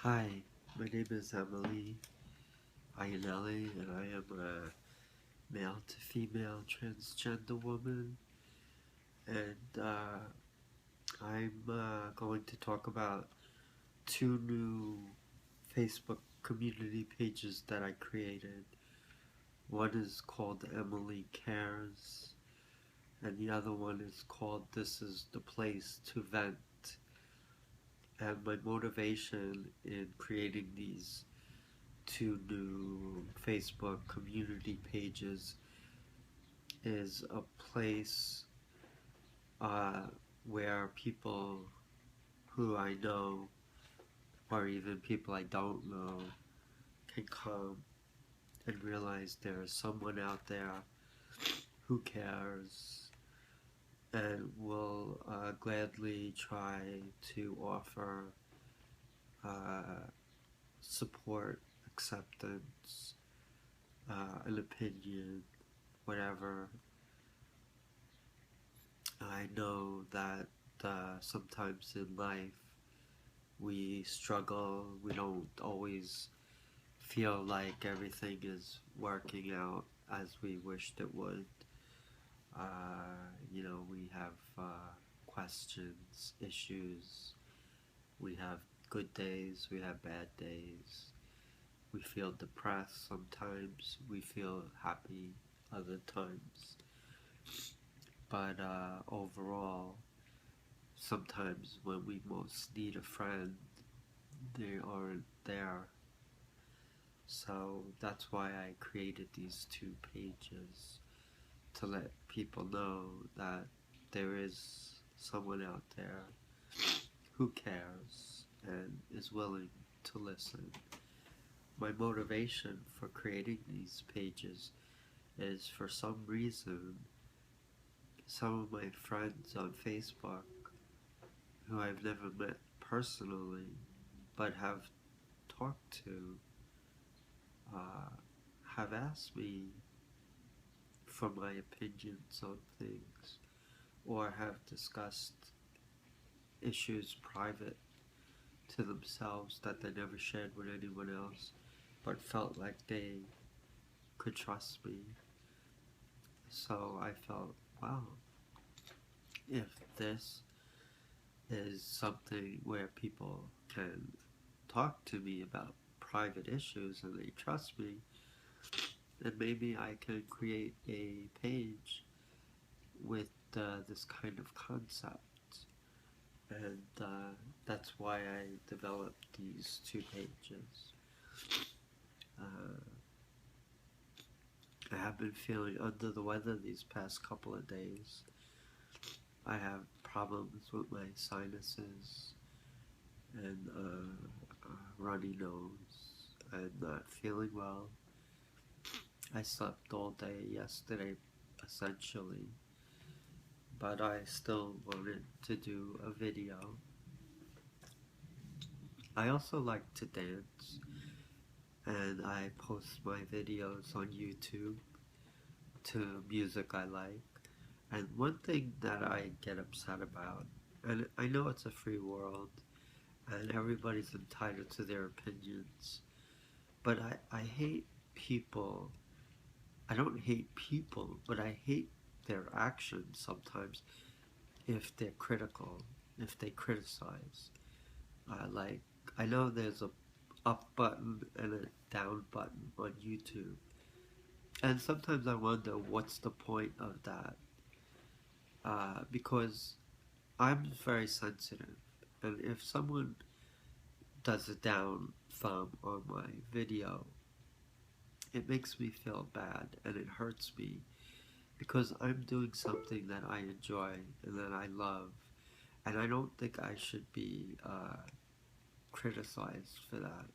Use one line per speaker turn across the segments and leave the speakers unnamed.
Hi, my name is Iannielli, and I am a male to female transgender woman, and I'm going to talk about two new Facebook community pages that I created. One is called Emily Cares, and the other one is called This is the Place to Vent. And my motivation in creating these two new Facebook community pages is a place uh, where people who I know or even people I don't know can come and realize there's someone out there who cares and will gladly try to offer support, acceptance, an opinion, whatever. I know that sometimes in life we struggle, we don't always feel like everything is working out as we wished it would. We have questions, issues, we have good days, we have bad days, we feel depressed sometimes, we feel happy other times. But overall, sometimes when we most need a friend, they aren't there. So that's why I created these two pages, to let people know that there is someone out there who cares and is willing to listen. My motivation for creating these pages is, for some reason, some of my friends on Facebook who I've never met personally but have talked to have asked me for my opinions on things, or have discussed issues private to themselves that they never shared with anyone else, but felt like they could trust me. So I felt, wow, if this is something where people can talk to me about private issues and they trust me, then maybe I can create a page with this kind of concept. And that's why I developed these two pages. Uh, I have been feeling under the weather these past couple of days. I have problems with my sinuses and runny nose and not feeling well. I slept all day yesterday, essentially, but I still wanted to do a video. I also like to dance, and I post my videos on YouTube to music I like. And one thing that I get upset about, and I know it's a free world, and everybody's entitled to their opinions, but I hate people. I don't hate people, but I hate their actions sometimes if they're critical, if they criticize. Like, I know there's a up button and a down button on YouTube, and sometimes I wonder what's the point of that, because I'm very sensitive, and if someone does a down thumb on my video, it makes me feel bad and it hurts me, because I'm doing something that I enjoy and that I love, and I don't think I should be criticized for that.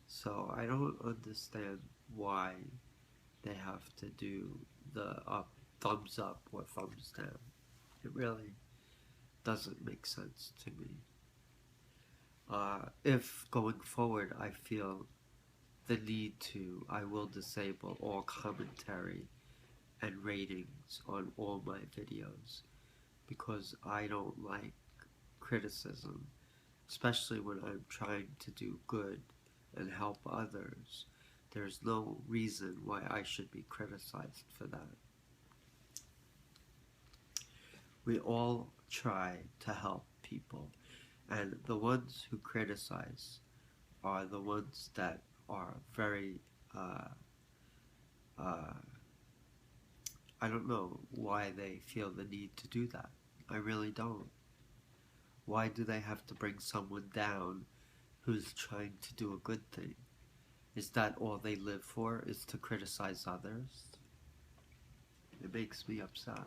So I don't understand why they have to do the thumbs up or thumbs down. It really doesn't make sense to me. If going forward I feel the need to, I will disable all commentary and ratings on all my videos, because I don't like criticism. especially when I'm trying to do good and help others. There's no reason why I should be criticized for that. We all try to help people, and the ones who criticize are the ones that are very, uh, uh, I don't know why they feel the need to do that. I really don't. Why do they have to bring someone down who's trying to do a good thing? Is that all they live for, is to criticize others? It makes me upset.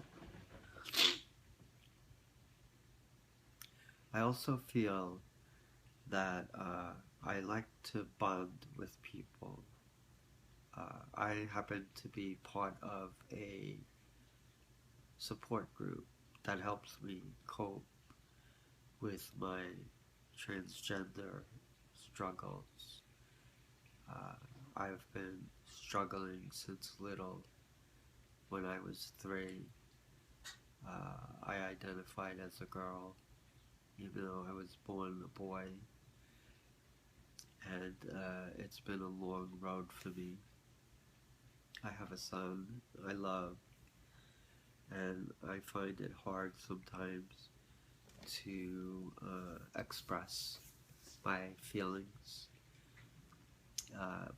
I also feel that I like to bond with people. I happen to be part of a support group that helps me cope with my transgender struggles. I've been struggling since little. When I was 3, I identified as a girl, even though I was born a boy. And it's been a long road for me. I have a son I love, and I find it hard sometimes to express my feelings.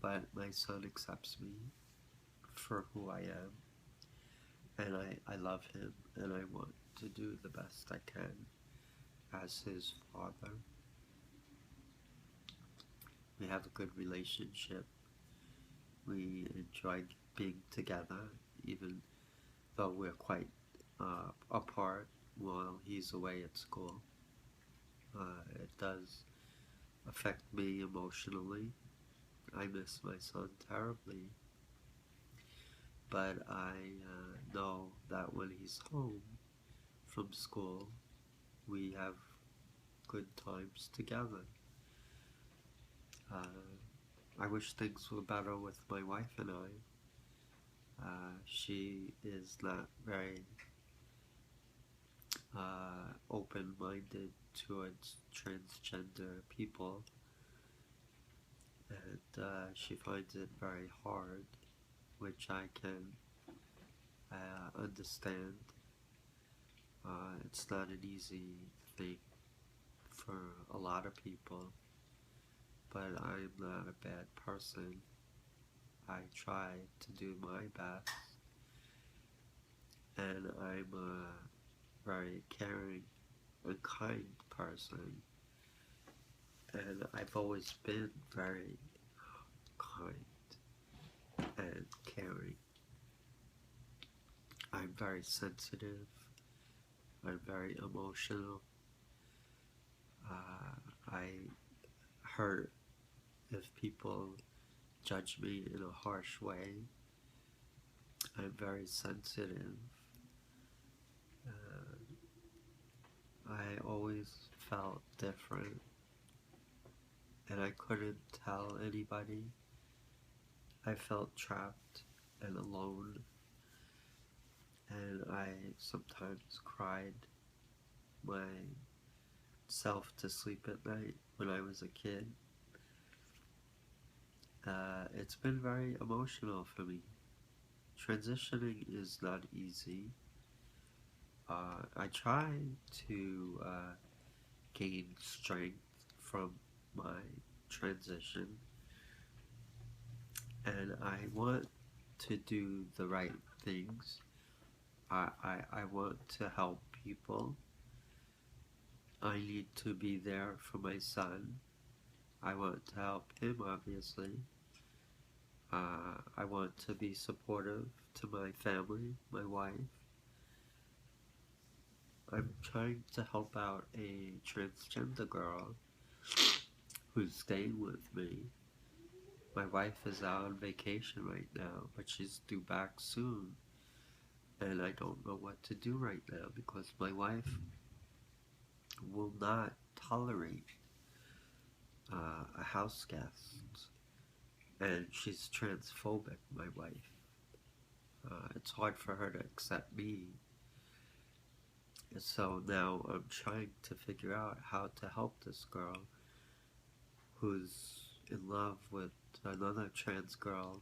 But my son accepts me for who I am, and I love him, and I want to do the best I can as his father. We have a good relationship. We enjoy being together, even though we're quite apart while he's away at school. It does affect me emotionally. I miss my son terribly, but I know that when he's home from school, we have good times together. I wish things were better with my wife and I. She is not very open-minded towards transgender people, and she finds it very hard, which I can understand. It's not an easy thing for a lot of people, but I'm not a bad person. I try to do my best, and I'm a very caring and kind person, and I've always been very kind and caring. I'm very sensitive. I'm very emotional. I hurt if people judge me in a harsh way. I'm very sensitive. I always felt different, and I couldn't tell anybody. I felt trapped and alone, and I sometimes cried myself to sleep at night when I was a kid. It's been very emotional for me. Transitioning is not easy. I try to gain strength from my transition, and I want to do the right things. I want to help people. I need to be there for my son. I want to help him, obviously. I want to be supportive to my family, my wife. I'm trying to help out a transgender girl who's staying with me. My wife is out on vacation right now, but she's due back soon. And I don't know what to do right now because my wife will not tolerate a house guest. And she's transphobic, my wife. It's hard for her to accept me. So now I'm trying to figure out how to help this girl who's in love with another trans girl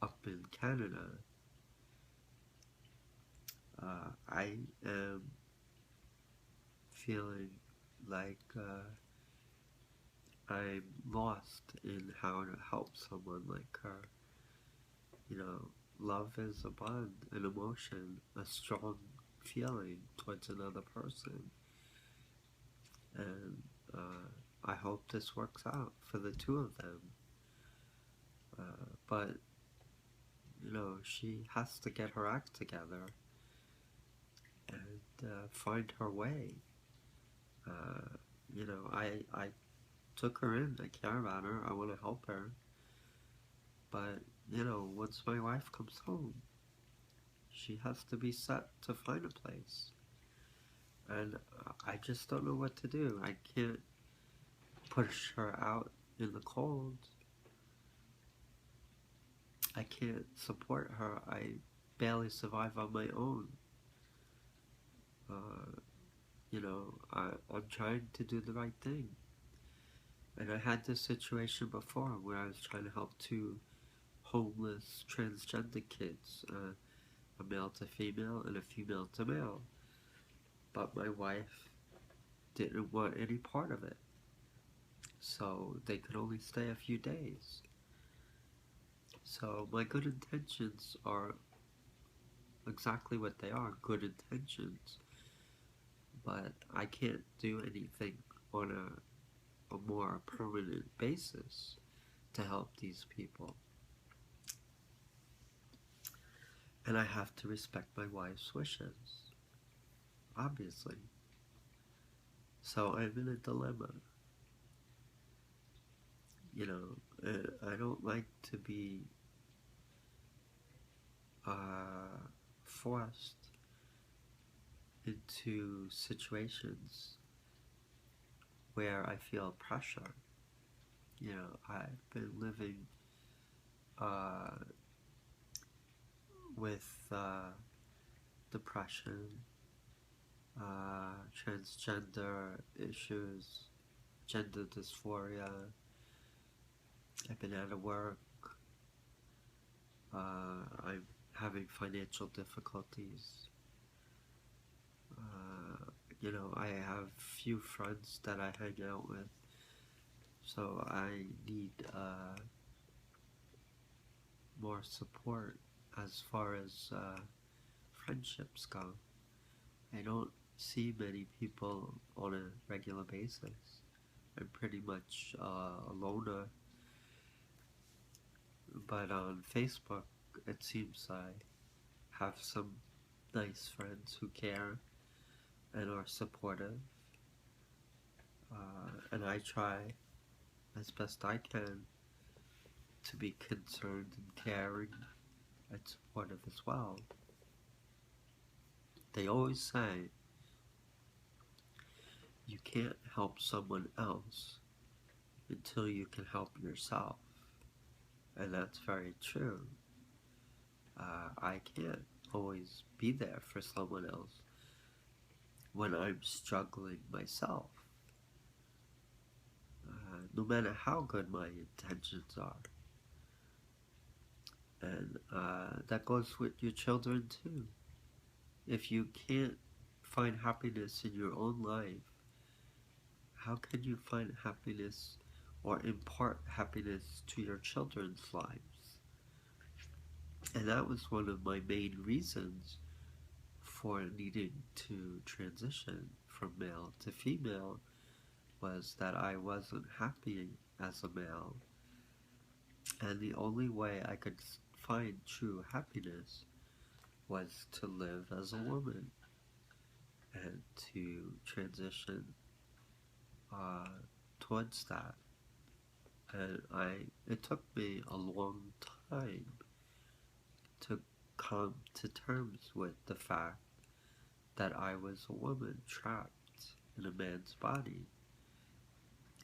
up in Canada. I am feeling like I'm lost in how to help someone like her. You know, love is a bond, an emotion, a strong feeling towards another person. And I hope this works out for the two of them. But, you know, she has to get her act together and find her way. You know, I took her in. I care about her. I want to help her. But, you know, once my wife comes home, she has to be set to find a place. And I just don't know what to do. I can't push her out in the cold. I can't support her. I barely survive on my own. Uh, you know, I'm trying to do the right thing. And I had this situation before where I was trying to help two homeless transgender kids, a male to female and a female to male. But my wife didn't want any part of it. So they could only stay a few days. So my good intentions are exactly what they are, good intentions. But I can't do anything on a more permanent basis to help these people. And I have to respect my wife's wishes, obviously. So I'm in a dilemma. You know, I don't like to be forced into situations where I feel pressure. You know, I've been living with depression, transgender issues, gender dysphoria. I've been out of work. I'm having financial difficulties. You know, I have few friends that I hang out with, so I need more support as far as friendships go. I don't see many people on a regular basis. I'm pretty much a loner, but on Facebook it seems I have some nice friends who care and are supportive, and I try as best I can to be concerned and caring and supportive as well. They always say you can't help someone else until you can help yourself, and that's very true. I can't always be there for someone else when I'm struggling myself, no matter how good my intentions are. And that goes with your children too. If you can't find happiness in your own life, how can you find happiness or impart happiness to your children's lives? And that was one of my main reasons for needing to transition from male to female, was that I wasn't happy as a male. And the only way I could find true happiness was to live as a woman and to transition towards that. And it took me a long time to come to terms with the fact that I was a woman trapped in a man's body,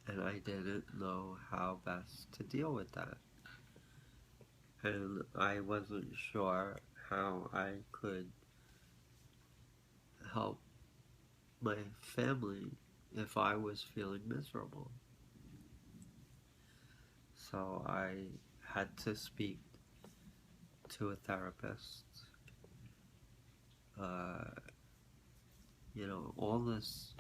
and I didn't know how best to deal with that. And I wasn't sure how I could help my family if I was feeling miserable. So I had to speak to a therapist. Uh, all this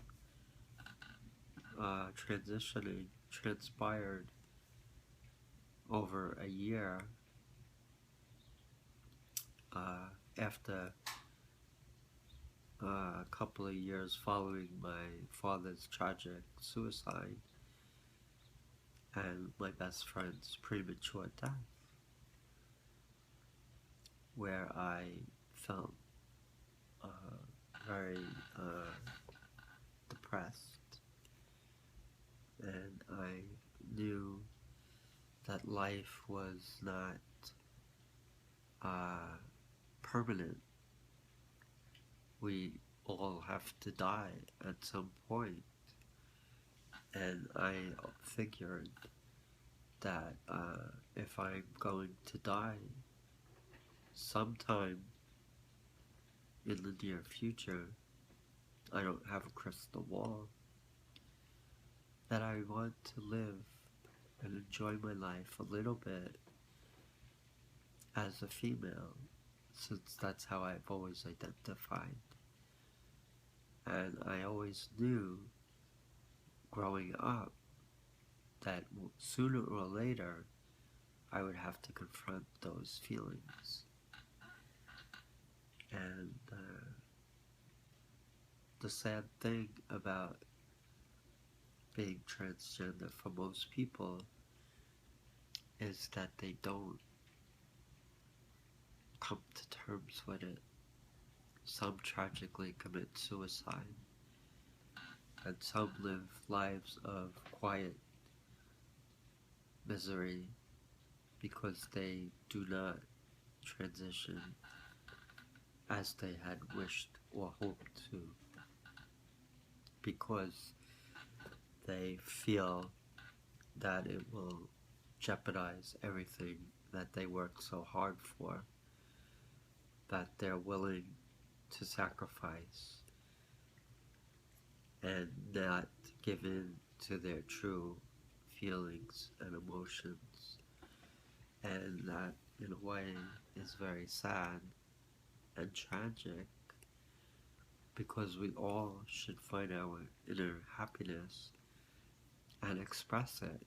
transitioning transpired over a year after a couple of years following my father's tragic suicide and my best friend's premature death, where I felt very depressed, and I knew that life was not permanent. We all have to die at some point, and I figured that if I'm going to die sometime in the near future, I don't have a crystal ball, that I want to live and enjoy my life a little bit as a female, since that's how I've always identified. And I always knew growing up that sooner or later I would have to confront those feelings. And the sad thing about being transgender for most people is that they don't come to terms with it. Some tragically commit suicide, and some live lives of quiet misery because they do not transition as they had wished or hoped to, because they feel that it will jeopardize everything that they worked so hard for, that they're willing to sacrifice and not give in to their true feelings and emotions. And that, in a way, is very sad and tragic, because we all should find our inner happiness and express it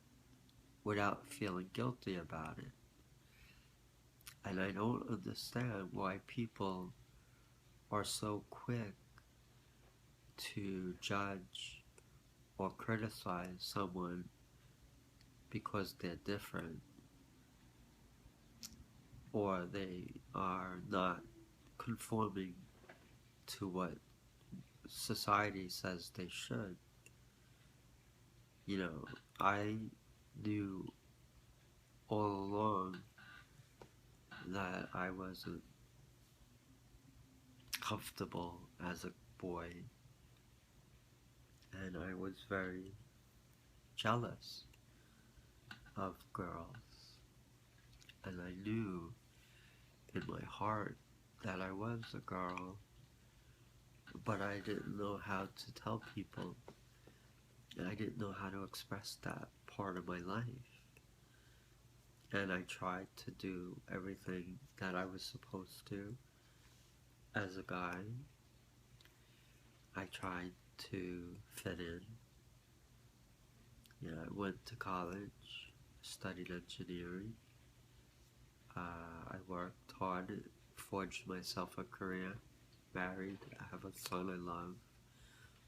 without feeling guilty about it. And I don't understand why people are so quick to judge or criticize someone because they're different, or they are not conforming to what society says they should. I knew all along that I wasn't comfortable as a boy, and I was very jealous of girls, and I knew in my heart that I was a girl, but I didn't know how to tell people, and I didn't know how to express that part of my life. And I tried to do everything that I was supposed to as a guy. I tried to fit in. I went to college, studied engineering. I worked hard, forged myself a career, married. I have a son I love,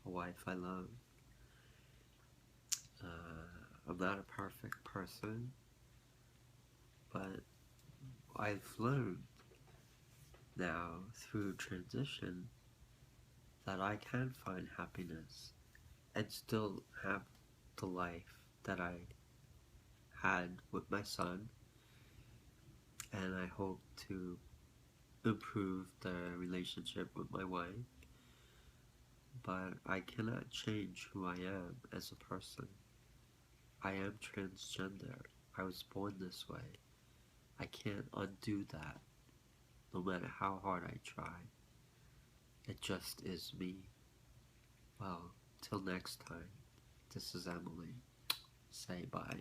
a wife I love. I'm not a perfect person, but I've learned now through transition that I can find happiness and still have the life that I had with my son, and I hope to improve the relationship with my wife, but I cannot change who I am as a person. I am transgender. I was born this way. I can't undo that, no matter how hard I try. It just is me. Well, till next time, this is Emily. Say bye.